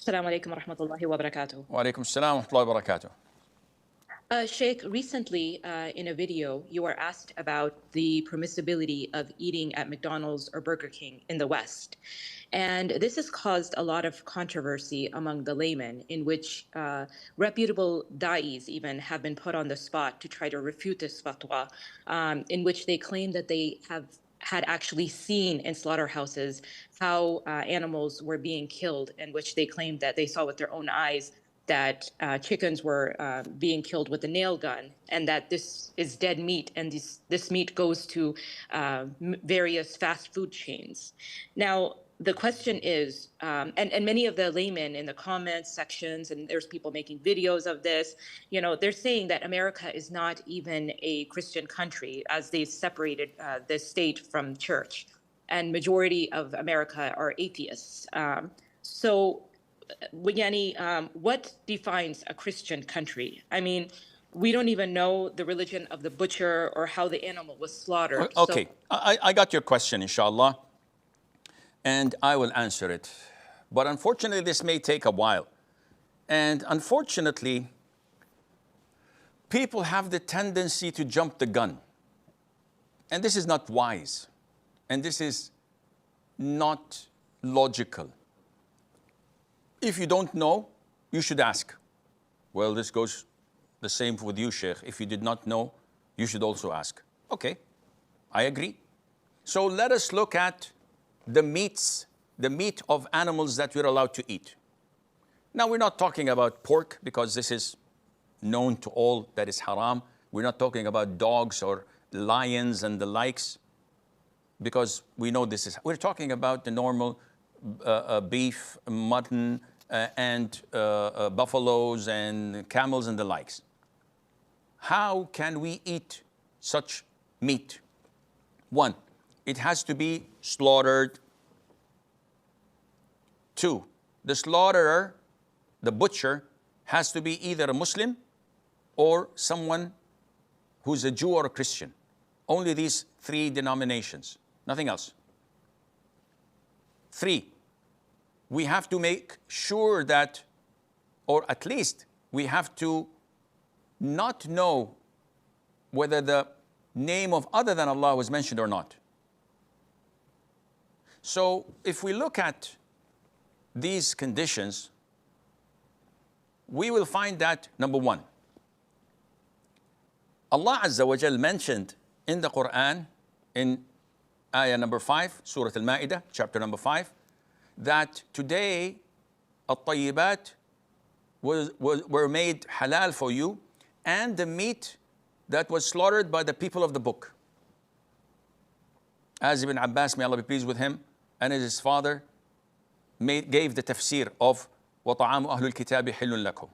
Assalamu alaikum wa rahmatullahi wa barakatuh. Wa alaikum assalam wa rahmatullahi wa barakatuh. Sheikh, recently in a video, you were asked about the permissibility of eating at McDonald's or Burger King in the West. And this has caused a lot of controversy among the laymen, in which reputable da'is even have been put on the spot to try to refute this fatwa, in which they claim that they have had actually seen in slaughterhouses how animals were being killed, in which they claimed that they saw with their own eyes that chickens were being killed with a nail gun, and that this is dead meat, and this meat goes to various fast food chains. Now, the question is, and many of the laymen in the comments sections, and there's people making videos of this, they're saying that America is not even a Christian country, as they've separated the state from church, and majority of America are atheists. So what defines a Christian country? I mean, we don't even know the religion of the butcher or how the animal was slaughtered. Okay, I got your question, inshallah, and I will answer it. But unfortunately, this may take a while. And unfortunately, people have the tendency to jump the gun. And this is not wise. And this is not logical. If you don't know, you should ask. Well, this goes the same with you, Sheikh. If you did not know, you should also ask. Okay, I agree. So let us look at the meat of animals that we're allowed to eat. Now, we're not talking about pork because this is known to all that is haram. We're not talking about dogs or lions and the likes because we know this is. We're talking about the normal beef, mutton, and buffaloes and camels and the likes. How can we eat such meat? One, it has to be slaughtered. Two, the slaughterer, the butcher, has to be either a Muslim or someone who's a Jew or a Christian. Only these three denominations, nothing else. Three, we have to make sure that, or at least we have to not know whether the name of other than Allah was mentioned or not. So if we look at these conditions, we will find that, number one, Allah Azza wa Jal mentioned in the Quran, in ayah number 5, Surah Al-Ma'idah, chapter number 5, that today at-tayyibat were made halal for you, and the meat that was slaughtered by the people of the book. As Ibn Abbas, may Allah be pleased with him, and his father gave the tafsir of وَطَعَامُ أَهْلُ الْكِتَابِ حِلٌّ لَكُمْ.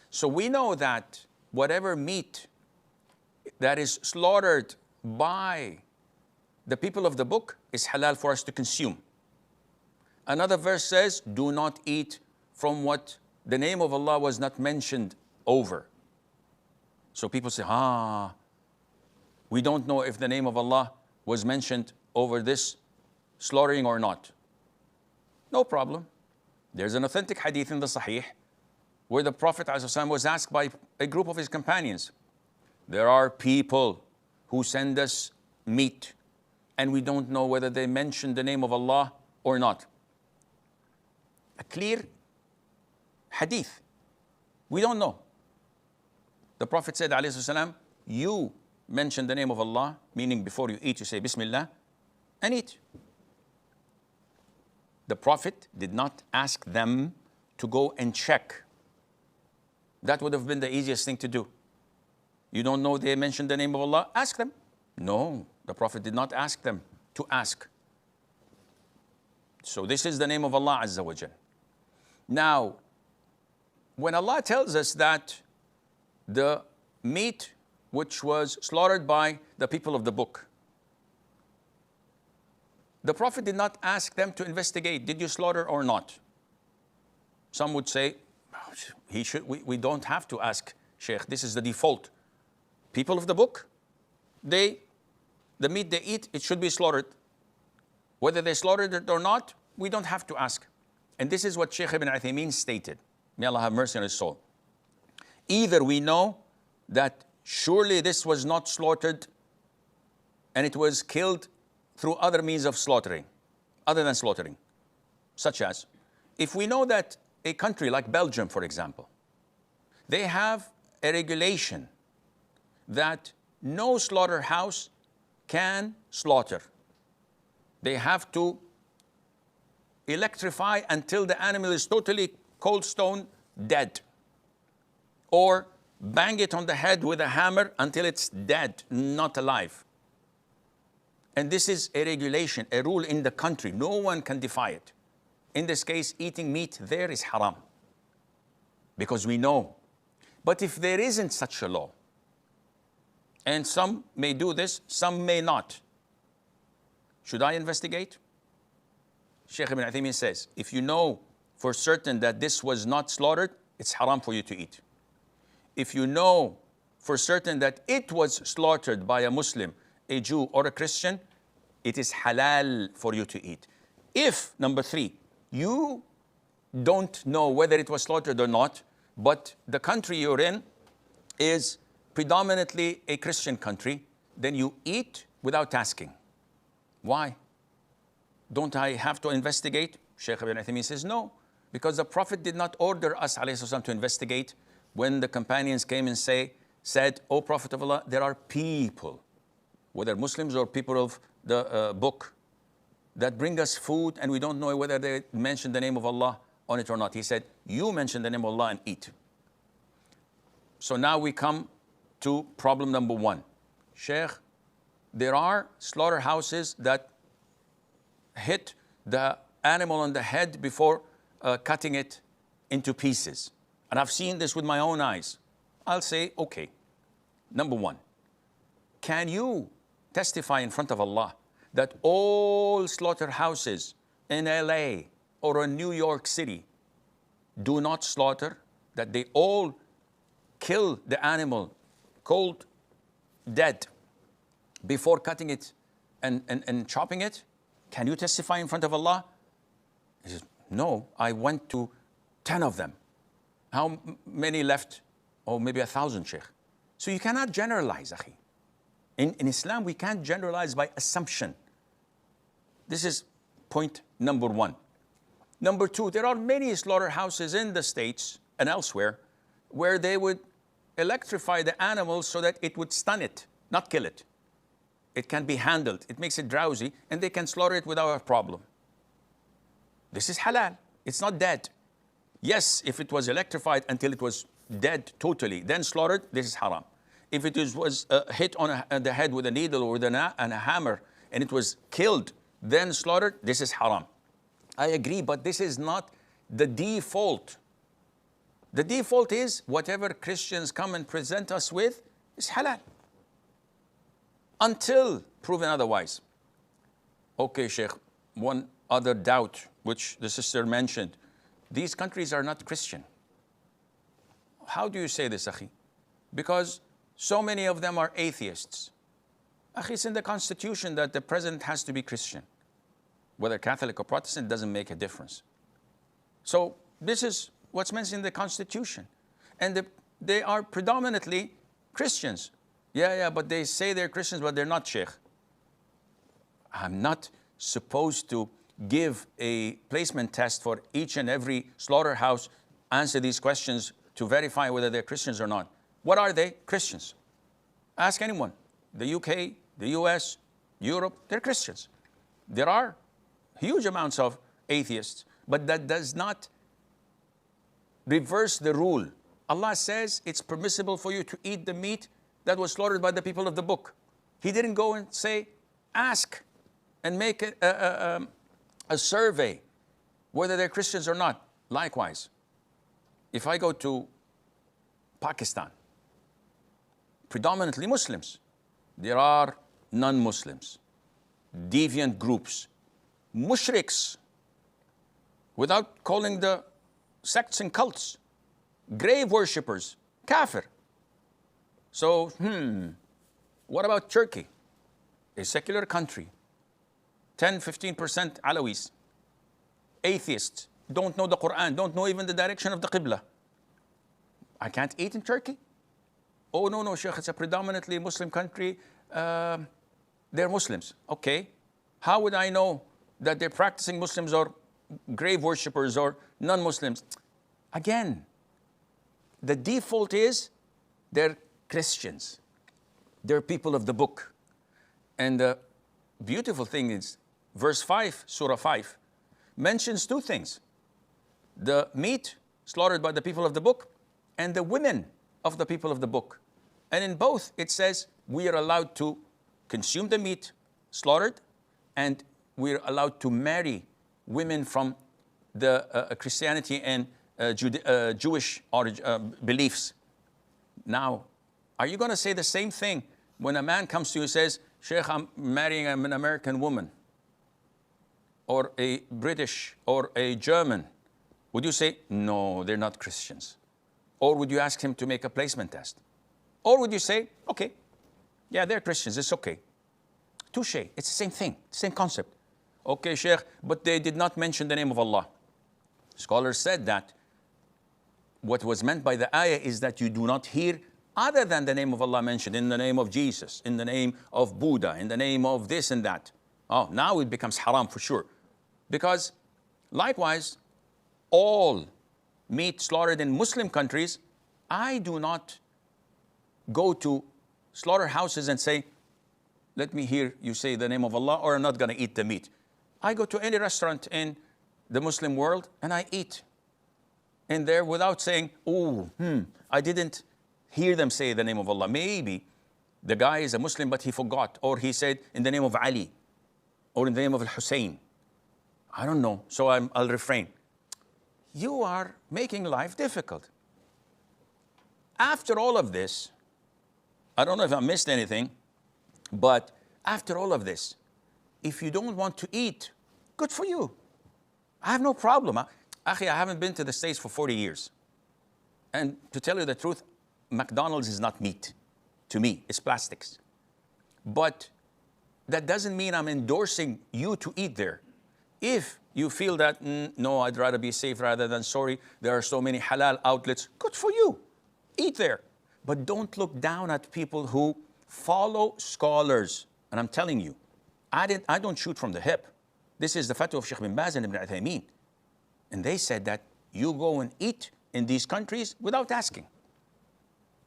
So we know that whatever meat that is slaughtered by the people of the book is halal for us to consume. Another verse says, do not eat from what the name of Allah was not mentioned over. So people say, we don't know if the name of Allah was mentioned over this slaughtering or not. No problem. There's an authentic hadith in the Sahih where the Prophet ﷺ was asked by a group of his companions, there are people who send us meat and we don't know whether they mentioned the name of Allah or not. A clear hadith. We don't know. The Prophet said, ﷺ, you mention the name of Allah, meaning before you eat, you say Bismillah, and eat. The Prophet did not ask them to go and check. That would have been the easiest thing to do. You don't know they mentioned the name of Allah? Ask them. No, the Prophet did not ask them to ask. So this is the name of Allah Azza wa Jal. Now, when Allah tells us that the meat which was slaughtered by the people of the book, the Prophet did not ask them to investigate, did you slaughter or not? Some would say, we don't have to ask, Sheikh, this is the default. People of the book, the meat they eat, it should be slaughtered. Whether they slaughtered it or not, we don't have to ask. And this is what Sheikh Ibn Uthaymeen stated. May Allah have mercy on his soul. Either we know that surely this was not slaughtered and it was killed through other means of slaughtering, other than slaughtering, such as, if we know that a country like Belgium, for example, they have a regulation that no slaughterhouse can slaughter. They have to electrify until the animal is totally cold stone dead, or bang it on the head with a hammer until it's dead, not alive. And this is a regulation, a rule in the country. No one can defy it. In this case, eating meat there is haram, because we know. But if there isn't such a law, and some may do this, some may not, should I investigate? Sheikh Ibn Uthaymeen says, if you know for certain that this was not slaughtered, it's haram for you to eat. If you know for certain that it was slaughtered by a Muslim, a Jew, or a Christian, it is halal for you to eat. If, number three, you don't know whether it was slaughtered or not, but the country you're in is predominantly a Christian country, then you eat without asking. Why? Don't I have to investigate? Sheikh Ibn Uthaymeen says no, because the Prophet did not order us ﷺ to investigate when the companions came and said, O Prophet of Allah, there are people, whether Muslims or people of the book, that bring us food and we don't know whether they mention the name of Allah on it or not. He said, you mention the name of Allah and eat. So now we come to problem number one. Sheikh, there are slaughterhouses that hit the animal on the head before cutting it into pieces. And I've seen this with my own eyes. I'll say, okay, number one, can you testify in front of Allah that all slaughterhouses in LA or in New York City do not slaughter, that they all kill the animal cold, dead, before cutting it and chopping it? Can you testify in front of Allah? He says, no, I went to 10 of them. How many left? Oh, maybe 1,000, Sheikh. So you cannot generalize, akhi. In Islam, we can't generalize by assumption. This is point number one. Number two, there are many slaughterhouses in the States and elsewhere where they would electrify the animal so that it would stun it, not kill it. It can be handled. It makes it drowsy, and they can slaughter it without a problem. This is halal. It's not dead. Yes, if it was electrified until it was dead totally, then slaughtered, this is haram. If it was hit on the head with a needle or with a hammer, and it was killed, then slaughtered, this is haram. I agree, but this is not the default. The default is whatever Christians come and present us with is halal, until proven otherwise. Okay, Sheikh, one other doubt which the sister mentioned. These countries are not Christian. How do you say this, akhi? Because so many of them are atheists. Akhi, it's in the constitution that the president has to be Christian. Whether Catholic or Protestant doesn't make a difference. So this is what's mentioned in the constitution. And they are predominantly Christians. Yeah, but they say they're Christians, but they're not, Sheikh. I'm not supposed to give a placement test for each and every slaughterhouse, answer these questions to verify whether they're Christians or not. What are they? Christians. Ask anyone. The UK, the US, Europe, they're Christians. There are huge amounts of atheists, but that does not reverse the rule. Allah says it's permissible for you to eat the meat that was slaughtered by the people of the book. He didn't go and say, ask and make a survey whether they're Christians or not. Likewise, if I go to Pakistan, predominantly Muslims, there are non-Muslims, deviant groups, mushriks, without calling the sects and cults, grave worshippers, kafir. So, what about Turkey? A secular country, 10-15% Alawis, atheists, don't know the Quran, don't know even the direction of the Qibla. I can't eat in Turkey? Oh, no, no, Sheikh, it's a predominantly Muslim country. They're Muslims. Okay. How would I know that they're practicing Muslims or grave worshippers or non-Muslims? Again, the default is they're Christians. They're people of the book. And the beautiful thing is, verse 5, Surah 5, mentions two things. The meat slaughtered by the people of the book and the women of the people of the book. And in both, it says we are allowed to consume the meat slaughtered, and we're allowed to marry women from the Christianity and Jewish beliefs. Now, are you going to say the same thing when a man comes to you and says, Sheikh, I'm marrying an American woman, or a British, or a German? Would you say, no, they're not Christians? Or would you ask him to make a placement test? Or would you say, okay, yeah, they're Christians, it's okay. Touche, it's the same thing, same concept. Okay, Sheikh, but they did not mention the name of Allah. Scholars said that what was meant by the ayah is that you do not hear other than the name of Allah mentioned, in the name of Jesus, in the name of Buddha, in the name of this and that. Oh, now it becomes haram for sure. Because likewise, all meat slaughtered in Muslim countries, I do not go to slaughterhouses and say, let me hear you say the name of Allah, or I'm not going to eat the meat. I go to any restaurant in the Muslim world and I eat in there without saying, oh, I didn't hear them say the name of Allah. Maybe the guy is a Muslim, but he forgot, or he said in the name of Ali, or in the name of Al-Hussein. I don't know, so I'll refrain. You are making life difficult. After all of this, I don't know if I missed anything, but after all of this, if you don't want to eat, good for you. I have no problem. Akhi, I haven't been to the States for 40 years. And to tell you the truth, McDonald's is not meat. To me, it's plastics. But that doesn't mean I'm endorsing you to eat there. If you feel that, no, I'd rather be safe rather than sorry, there are so many halal outlets, good for you. Eat there. But don't look down at people who follow scholars. And I'm telling you, I don't shoot from the hip. This is the fatwa of Sheikh bin Baz and Ibn Uthaymeen. And they said that you go and eat in these countries without asking.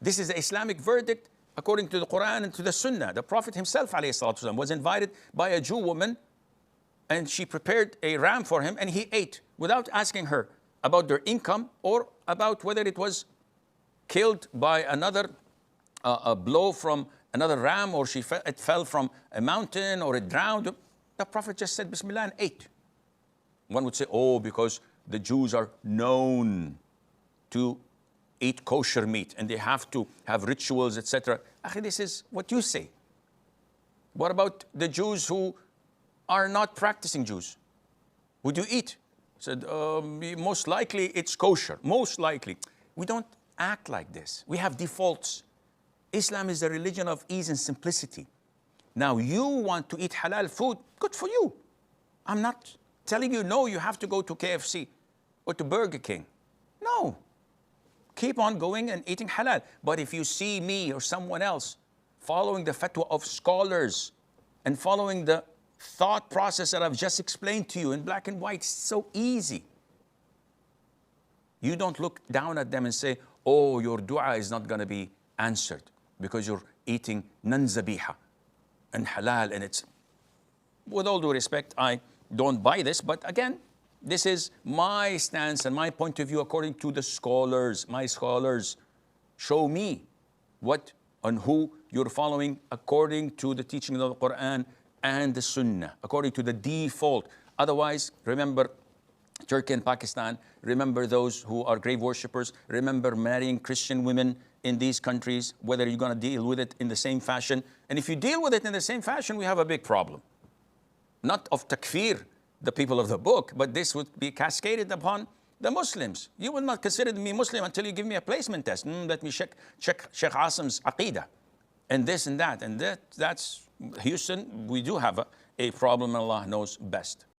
This is the Islamic verdict according to the Quran and to the Sunnah. The Prophet himself ﷺ was invited by a Jew woman, and she prepared a ram for him, and he ate without asking her about their income or about whether it was killed by another a blow from another ram, or it fell from a mountain, or it drowned. The Prophet just said Bismillah and ate. One would say, oh, because the Jews are known to eat kosher meat and they have to have rituals, etc. Akhi, this is what you say. What about the Jews who are not practicing Jews? Would you eat? Said, most likely it's kosher, most likely. We don't act like this. We have defaults. Islam is a religion of ease and simplicity. Now you want to eat halal food, good for you. I'm not telling you, no, you have to go to KFC or to Burger King. No. Keep on going and eating halal. But if you see me or someone else following the fatwa of scholars and following the thought process that I've just explained to you in black and white, it's so easy. You don't look down at them and say, oh, your dua is not going to be answered because you're eating non-zabiha and halal, and it's, with all due respect, I don't buy this, but again, this is my stance and my point of view according to the scholars. My scholars show me what and who you're following according to the teaching of the Quran and the Sunnah, according to the default. Otherwise, remember Turkey and Pakistan, remember those who are grave worshippers, remember marrying Christian women in these countries, whether you're going to deal with it in the same fashion. And if you deal with it in the same fashion, we have a big problem. Not of takfir, the people of the book, but this would be cascaded upon the Muslims. You will not consider me Muslim until you give me a placement test. Let me check Sheikh Asim's aqidah and this and that. And that's Houston, we do have a problem, and Allah knows best.